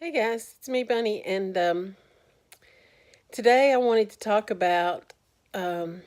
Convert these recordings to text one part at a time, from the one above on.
Hey guys, it's me, Bunny, and today I wanted to talk about um,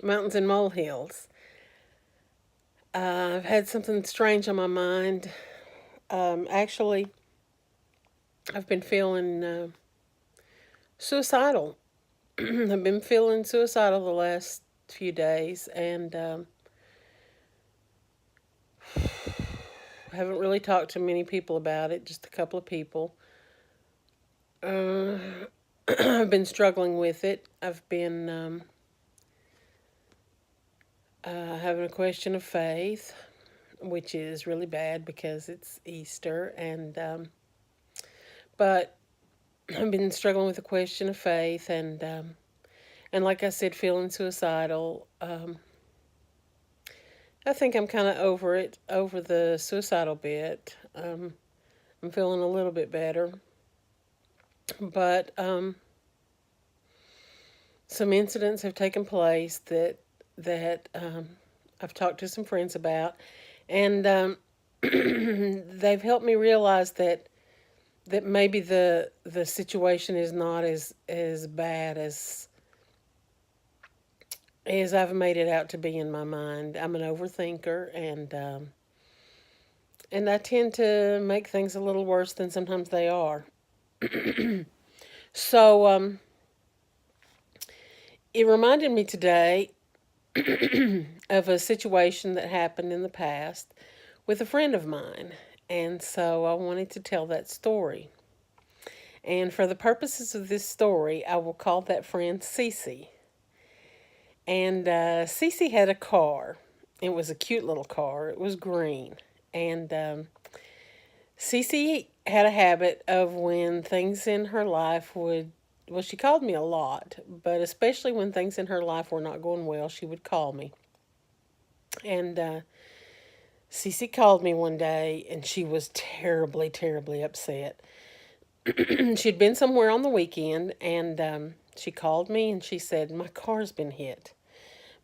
mountains and molehills. I've had something strange on my mind. Actually, I've been feeling suicidal. I've been feeling suicidal the last few days, and I haven't really talked to many people about it, just a couple of people. Uh, I've been struggling with it. I've been having a question of faith, which is really bad because it's Easter, and but I've been struggling with the question of faith, and like I said, feeling suicidal. I think I'm kind of over it, over the suicidal bit. I'm feeling a little bit better, but some incidents have taken place that I've talked to some friends about, and they've helped me realize that maybe the situation is not as bad as I've made it out to be in my mind. I'm an overthinker, and I tend to make things a little worse than sometimes they are. So it reminded me today of a situation that happened in the past with a friend of mine, and so I wanted to tell that story. And for the purposes of this story, I will call that friend Cece. And Cece had a car. It was a cute little car. It was green. And Cece had a habit of when things in her life would, well, she called me a lot, but especially when things in her life were not going well, she would call me. And Cece called me one day and she was terribly, terribly upset. She'd been somewhere on the weekend and she called me and she said, "My car's been hit.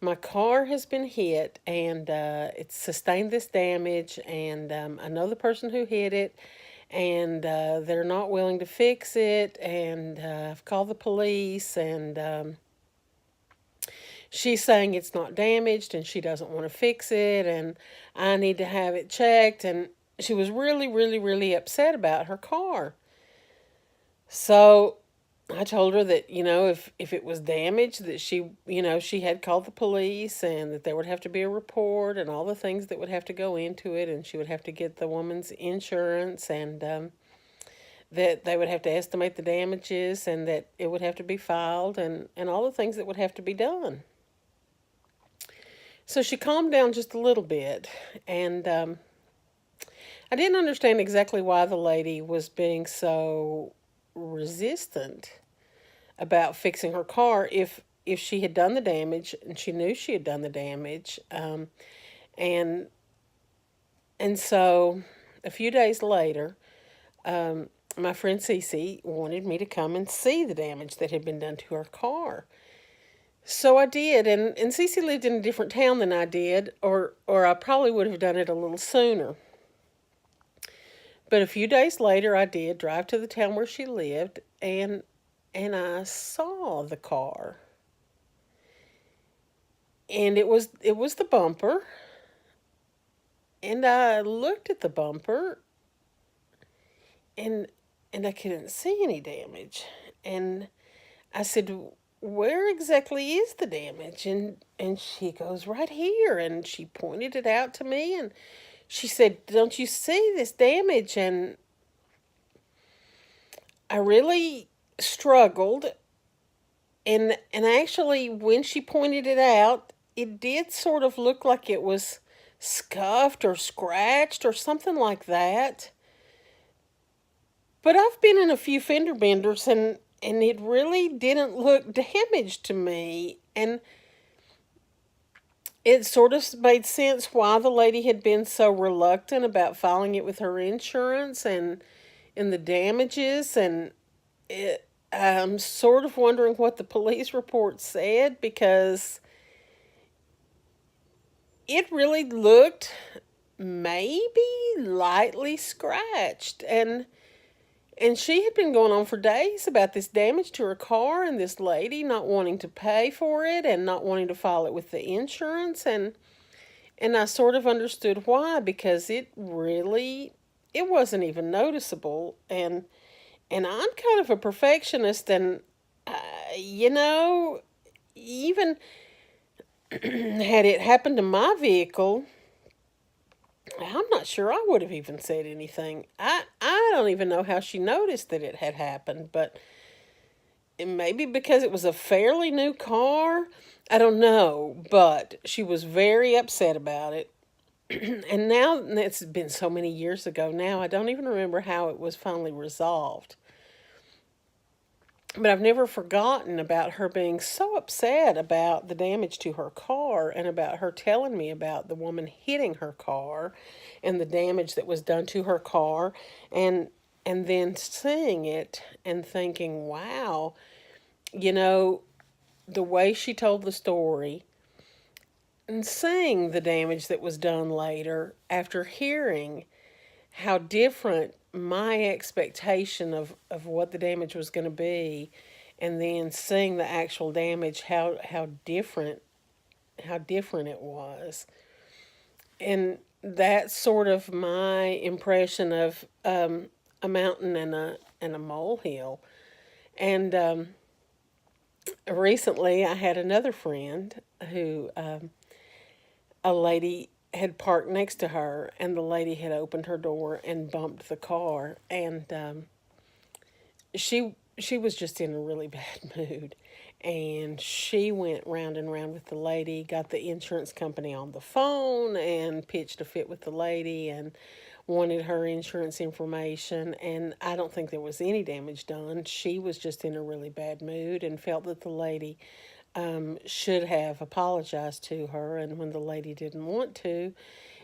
My car has been hit and it's sustained this damage, and I know the person who hit it, and they're not willing to fix it, and I've called the police, and she's saying it's not damaged and she doesn't want to fix it, and I need to have it checked." And she was really, really, really upset about her car. So I told her that, if it was damaged, that she had called the police and that there would have to be a report and all the things that would have to go into it, and she would have to get the woman's insurance, and that they would have to estimate the damages, and that it would have to be filed, and all the things that would have to be done. So she calmed down just a little bit, and I didn't understand exactly why the lady was being so resistant about fixing her car if she had done the damage and she knew she had done the damage, and so a few days later, my friend Cece wanted me to come and see the damage that had been done to her car. So I did, and Cece lived in a different town than I did, or I probably would have done it a little sooner. But a few days later, I did drive to the town where she lived, and I saw the car, and it was the bumper, and I looked at the bumper, and I couldn't see any damage, and I said, "Where exactly is the damage?" And she goes, "Right here," and she pointed it out to me, and she said, "Don't you see this damage?" And I really struggled, and actually when she pointed it out, it did sort of look like it was scuffed or scratched or something like that. But I've been in a few fender benders, and it really didn't look damaged to me. And it sort of made sense why the lady had been so reluctant about filing it with her insurance and the damages. And I'm sort of wondering what the police report said, because it really looked maybe lightly scratched. And And she had been going on for days about this damage to her car and this lady not wanting to pay for it and not wanting to file it with the insurance. And I sort of understood why, because it wasn't even noticeable. And I'm kind of a perfectionist, and uh, you know, even had it happened to my vehicle, I'm not sure I would have even said anything. I don't even know how she noticed that it had happened, but maybe because it was a fairly new car. I don't know, but she was very upset about it. And now it's been so many years ago now, I don't even remember how it was finally resolved. But I've never forgotten about her being so upset about the damage to her car and about her telling me about the woman hitting her car and the damage that was done to her car, and then seeing it and thinking, wow, you know, the way she told the story and seeing the damage that was done later after hearing how different my expectation of what the damage was going to be, and then seeing the actual damage, how different it was. And that's sort of my impression of a mountain and a molehill. And recently I had another friend who a lady had parked next to her, and the lady had opened her door and bumped the car, and she was just in a really bad mood, and she went round and round with the lady, got the insurance company on the phone and pitched a fit with the lady and wanted her insurance information. And I don't think there was any damage done. She was just in a really bad mood and felt that the lady should have apologized to her. And when the lady didn't want to,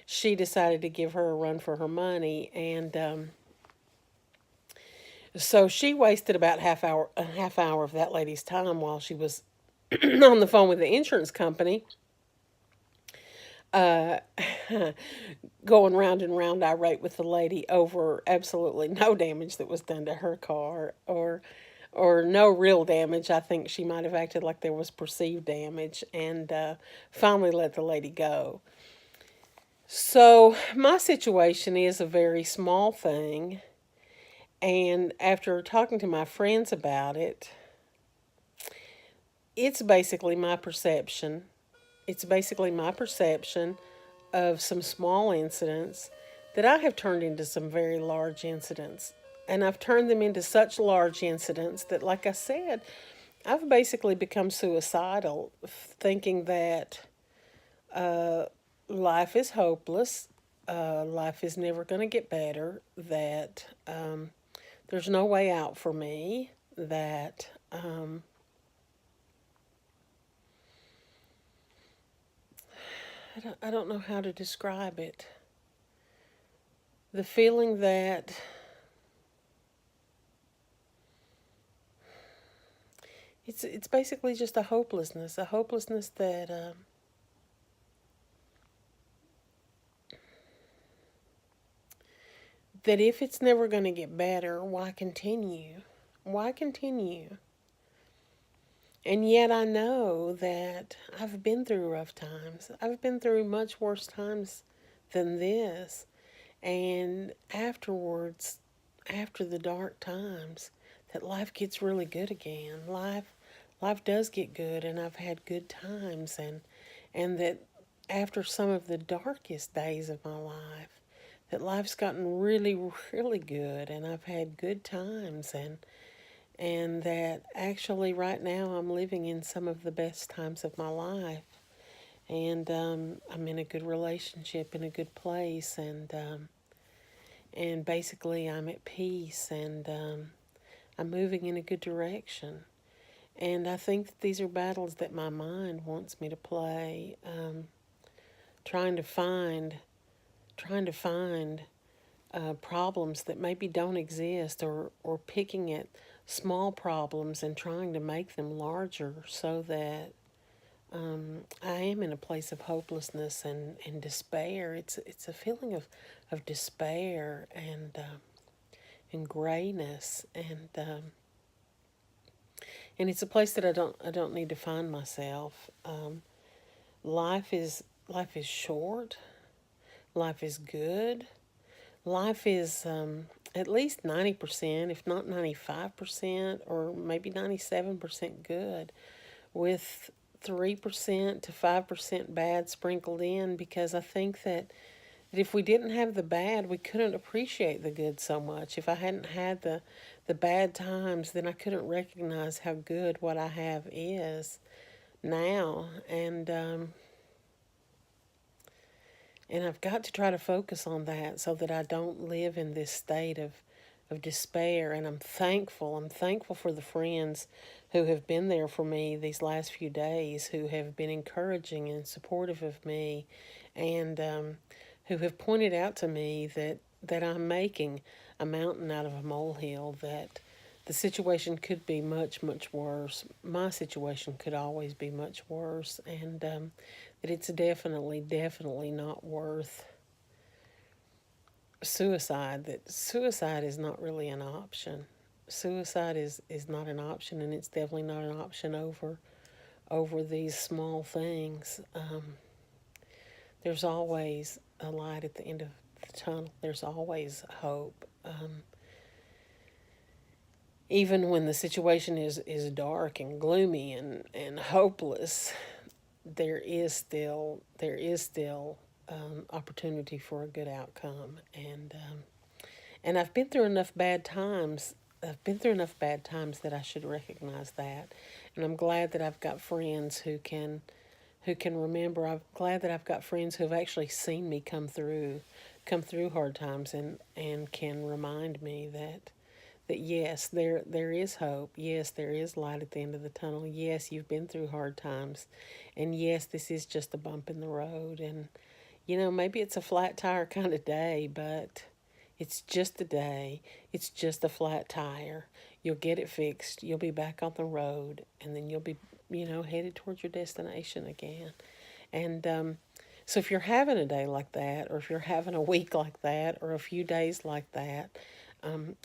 she decided to give her a run for her money. And so she wasted about a half hour of that lady's time while she was on the phone with the insurance company, uh, going round and round irate with the lady over absolutely no damage that was done to her car, or no real damage. I think she might have acted like there was perceived damage, and finally let the lady go. So my situation is a very small thing, and after talking to my friends about it, it's basically my perception. It's basically my perception of some small incidents that I have turned into some very large incidents. And I've turned them into such large incidents that, like I said, I've basically become suicidal, thinking that life is hopeless, life is never going to get better, that there's no way out for me, that I don't know how to describe it. The feeling that it's basically just a hopelessness that if it's never going to get better, why continue? Why continue? And yet I know that I've been through rough times. I've been through much worse times than this. And afterwards, after the dark times, that life gets really good again. Life does get good, and I've had good times, and that after some of the darkest days of my life, that life's gotten really, really good, and I've had good times, and that actually right now I'm living in some of the best times of my life, and I'm in a good relationship, in a good place, and basically I'm at peace, and I'm moving in a good direction. And I think that these are battles that my mind wants me to play, trying to find, trying to find problems that maybe don't exist, or picking at small problems and trying to make them larger so that I am in a place of hopelessness and despair. It's a feeling of despair, and grayness, and it's a place that I don't need to find myself. Life is life is short. Life is good. Life is at least 90%, if not 95%, or maybe 97% good, with 3% to 5% bad sprinkled in, because I think that if we didn't have the bad, we couldn't appreciate the good so much. If I hadn't had the bad times, then I couldn't recognize how good what I have is now. And I've got to try to focus on that so that I don't live in this state of despair. And I'm thankful. I'm thankful for the friends who have been there for me these last few days, who have been encouraging and supportive of me, and who have pointed out to me that I'm making a mountain out of a molehill, that the situation could be much, much worse. My situation could always be much worse, and that it's definitely, definitely not worth suicide. That suicide is not really an option. Suicide is not an option, and it's definitely not an option over these small things. There's always a light at the end of the tunnel. There's always hope. Even when the situation is dark and gloomy and hopeless, there is still opportunity for a good outcome. And I've been through enough bad times. I've been through enough bad times that I should recognize that. And I'm glad that I've got friends who can remember. I'm glad that I've got friends who have actually seen me come through hard times, and can remind me that yes, there is hope. Yes, there is light at the end of the tunnel. Yes, you've been through hard times. And yes, this is just a bump in the road. And maybe it's a flat tire kind of day, but it's just a day. It's just a flat tire. You'll get it fixed. You'll be back on the road, and then you'll be, headed towards your destination again. And so if you're having a day like that, or if you're having a week like that, or a few days like that,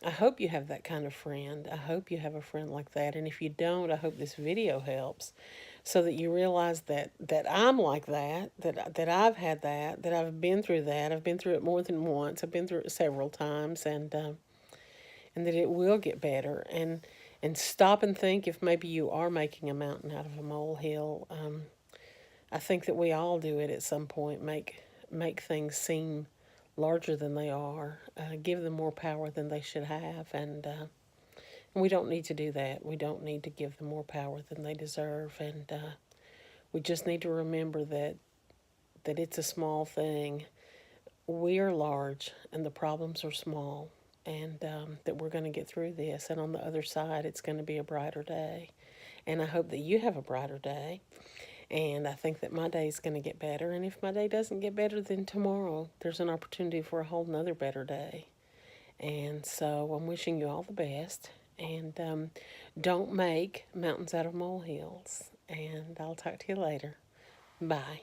I hope you have that kind of friend. I hope you have a friend like that. And if you don't, I hope this video helps, so that you realize that I'm like that I've had that I've been through that. I've been through it more than once. I've been through it several times, and that it will get better. And stop and think if maybe you are making a mountain out of a molehill. I think that we all do it at some point. Make things seem larger than they are. Give them more power than they should have, and we don't need to do that. We don't need to give them more power than they deserve, and we just need to remember that it's a small thing. We are large, and the problems are small, and that we're going to get through this. And on the other side, it's going to be a brighter day. And I hope that you have a brighter day. And I think that my day is going to get better. And if my day doesn't get better, then tomorrow there's an opportunity for a whole nother better day. And so I'm wishing you all the best. And don't make mountains out of molehills. And I'll talk to you later. Bye.